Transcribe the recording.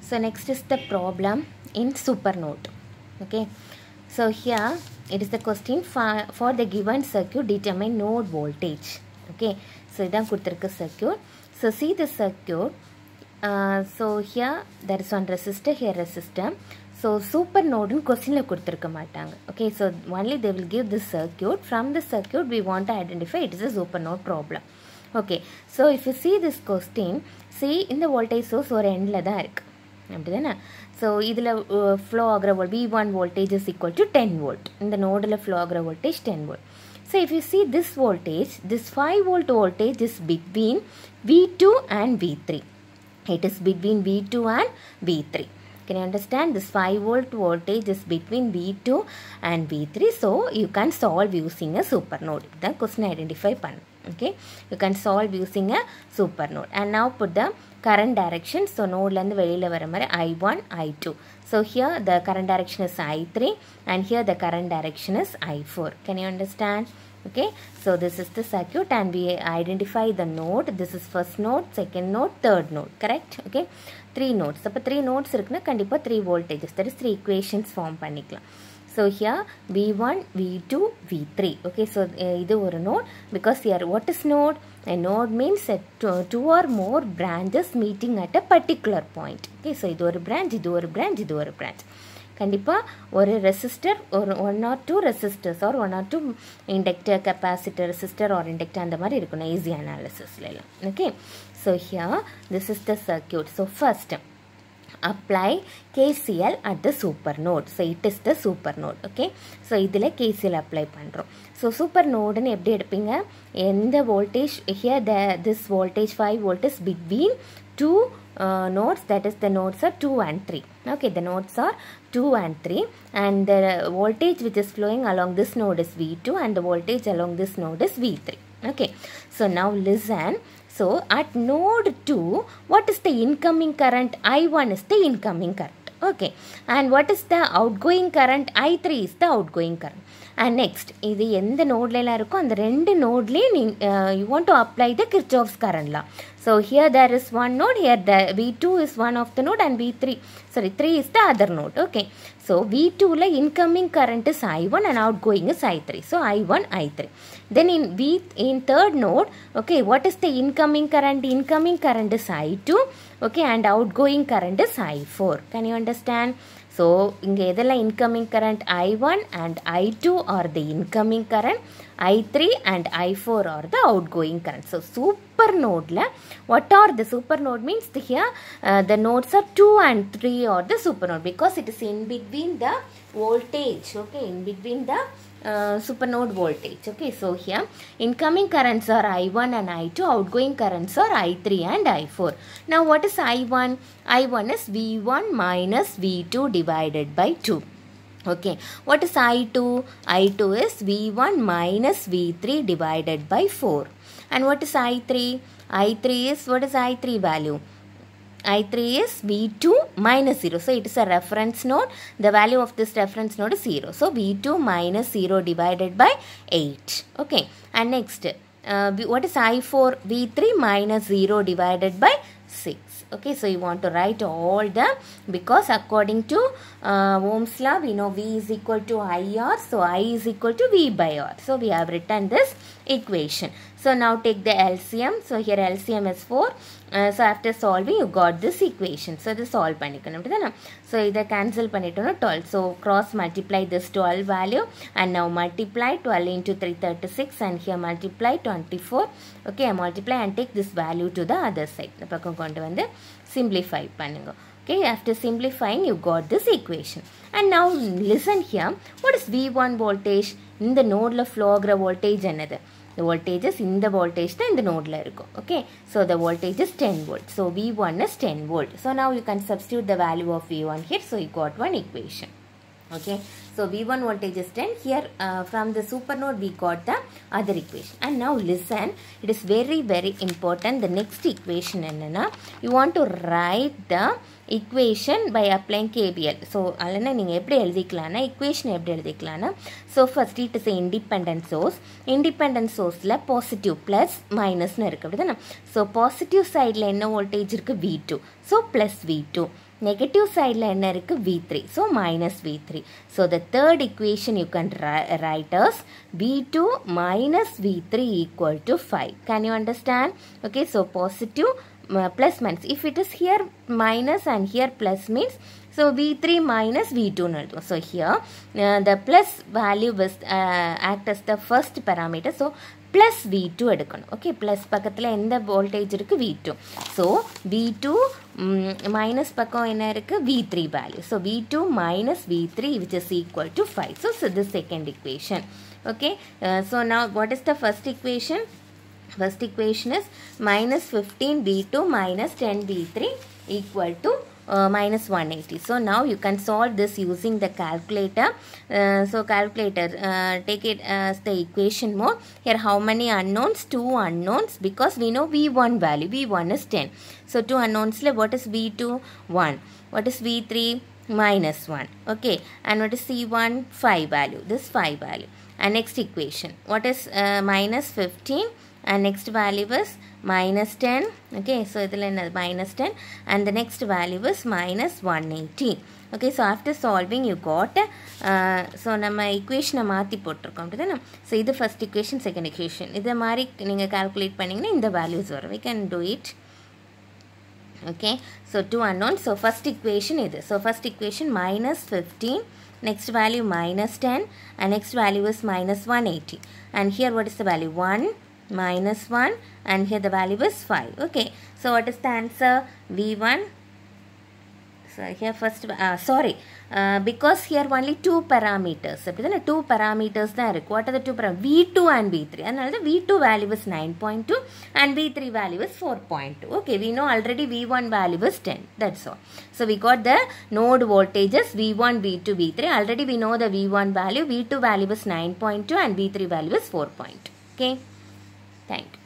So next is the problem in supernode. Okay, so here it is the question for the given circuit determine node voltage. Okay, so idan kuduthirukka circuit. So see the circuit. So here there is one resistor, here resistor. So supernode in question la kuduthirukka maatanga. Okay, so only they will give this circuit. From the circuit we want to identify it is a supernode problem. Okay, so if you see this question, see in the voltage source or end la da irukku அப்படிதானே. So இதில் flow ஆகிற V1 voltage is equal to 10 volt. இந்த நோடில் flow ஆகிற voltage 10 volt. So if you see this voltage, this 5 volt voltage is between V2 and V3. It is between V2 and V3. Can you understand? This 5 volt voltage is between V2 and V3. So you can solve using a supernode. The question identify pan. Okay, you can solve using a supernode. And now put the current direction. So node la velila vara mari I1, I2. So here the current direction is I3 and here the current direction is I4. Can you understand? Okay, so this is the circuit and we identify the node. This is first node, second node, third node. Correct? Okay, 3 nodes. So 3 nodes irukna kandipa 3 voltages. That is 3 equations form panikalam. So here V1, V2, V3. Okay, so this is a node because here what is node? A node means two or more branches meeting at a particular point. Okay, so this is a branch, this is a branch, this is a branch. Kandipa or a resistor or one or two resistors or one or two inductor, capacitor, resistor or inductor and the mari irukona easy analysis lela. Okay, so here this is the circuit. So first apply KCL at the supernode. So it is the supernode. Okay, so idile KCL apply பண்றோம். So supernode னு எப்படி எடுப்பீங்க? எந்த voltage here this voltage 5 volt is between two nodes, that is the nodes are 2 and 3. Okay, the nodes are 2 and 3 and the voltage which is flowing along this node is V2 and the voltage along this node is V3. Okay, so now listen. So at node 2, what is the incoming current? I1 is the incoming current. Okay, and what is the outgoing current? I3 is the outgoing current. And next, இது எந்த நோட்ல இருக்கோ அந்த ரெண்டு நோட்லயே you want to apply the Kirchhoff's current law. So here there is one node, here the V2 is one of the node and V3, sorry 3 is the other node. Okay, so V2 la incoming current is I1 and outgoing is I3. So I1, I3. Then in third node, okay, what is the incoming current? Incoming current is I2, okay, and outgoing current is I4. Can you understand? So inge edella incoming current I1 and I2 are the incoming current, I3 and I4 are the outgoing current. So supernode la what are the supernode means here the nodes are 2 and 3 are the supernode because it is in between the voltage. Okay, in between the supernode voltage. Okay, so here incoming currents are I1 and I2, outgoing currents are I3 and I4. Now what is I1? I1 is V1 minus V2 divided by 2. Okay, what is I2? I2 is V1 minus V3 divided by 4. And what is I3? I3 is, what is I3 value? I3 is V2 minus 0. So it is a reference node. The value of this reference node is 0. So V2 minus 0 divided by 8. Okay, and next what is I4? V3 minus 0 divided by 6. Okay, so you want to write all the, because according to Ohm's law we know V is equal to IR, so I is equal to V by R. So we have written this equation. So now take the LCM. So here LCM is 4. So after solving you got this equation. So this solve panikkanum. So either cancel pannitona 12. So cross multiply this 12 value and now multiply 12 into 336 and here multiply 24. Okay, multiply and take this value to the other side. Simplify pannunga. Okay, after simplifying you got this equation. And now listen here. What is V1 voltage? In the node la flow agra voltage another. The voltage is in the voltage in the node la irukku. Okay, so the voltage is 10 volt. So V1 is 10 volt. So now you can substitute the value of V1 here. So you got one equation. Okay, so V1 voltage is 10. Here from the supernode we got the other equation. And now listen, it is very very important. The next equation enna, you want to write the equation by applying KVL. So alana neenga eppadi eludhikalana equation eppadi eludhikalana. So first it is a independent source. Independent source la positive plus minus nu irukku. So positive side la enna voltage irukku? V2. So plus V2. negative side la enna irukku V3, so minus V3. So the third equation you can write as V2 minus V3 equal to 5. Can you understand? Okay, so positive plus minus. If it is here minus and here plus means, so V3 minus V2 naldu. So here the plus value will act as the first parameter. So plus V2 எடுக்கணும். Okay, plus பக்கத்தில் எந்த voltage இருக்கு V2. So V2 minus பக்கம் என்ன இருக்கு V3 value. So V2 minus V3 which is equal to 5. So the second equation. Okay, so now what is the first equation? First equation is minus 15 V2 minus 10 V3 equal to minus 180. So now you can solve this using the calculator. So calculator, take it as the equation mode. Here how many unknowns? 2 unknowns, because we know V1 value. V1 is 10. So 2 unknowns, what is V2? 1. What is V3? Minus 1. Okay, and what is C1? 5 value. This 5 value. And next equation, what is minus 15? And next value is minus 10. Okay, so it is minus 10, and the next value is minus 180. Okay, so after solving you got so நம்ம equation மாத்தி போட்டுருக்கோம் அப்படிதானே. So இது first equation, second equation. இதை மாதிரி நீங்கள் calculate பண்ணிங்கன்னா இந்த values வரும். We can do it. Okay, so 2 unknowns. So first equation இது. So first equation minus 15, next value minus 10, and next value is minus 180. And here what is the value? 1 minus 1, and here the value is 5. Okay, so what is the answer? V1. So here first because here only 2 parameters. 2 parameters தான் இருக்கு. What are the 2 parameters? V2 and V3. அதனால தான் V2 value is 9.2 and V3 value is 4.2. Okay, we know already V1 value is 10. That's all. So we got the node voltages V1, V2, V3. Already we know the V1 value. V2 value is 9.2 and V3 value is 4.2. Okay, thank you.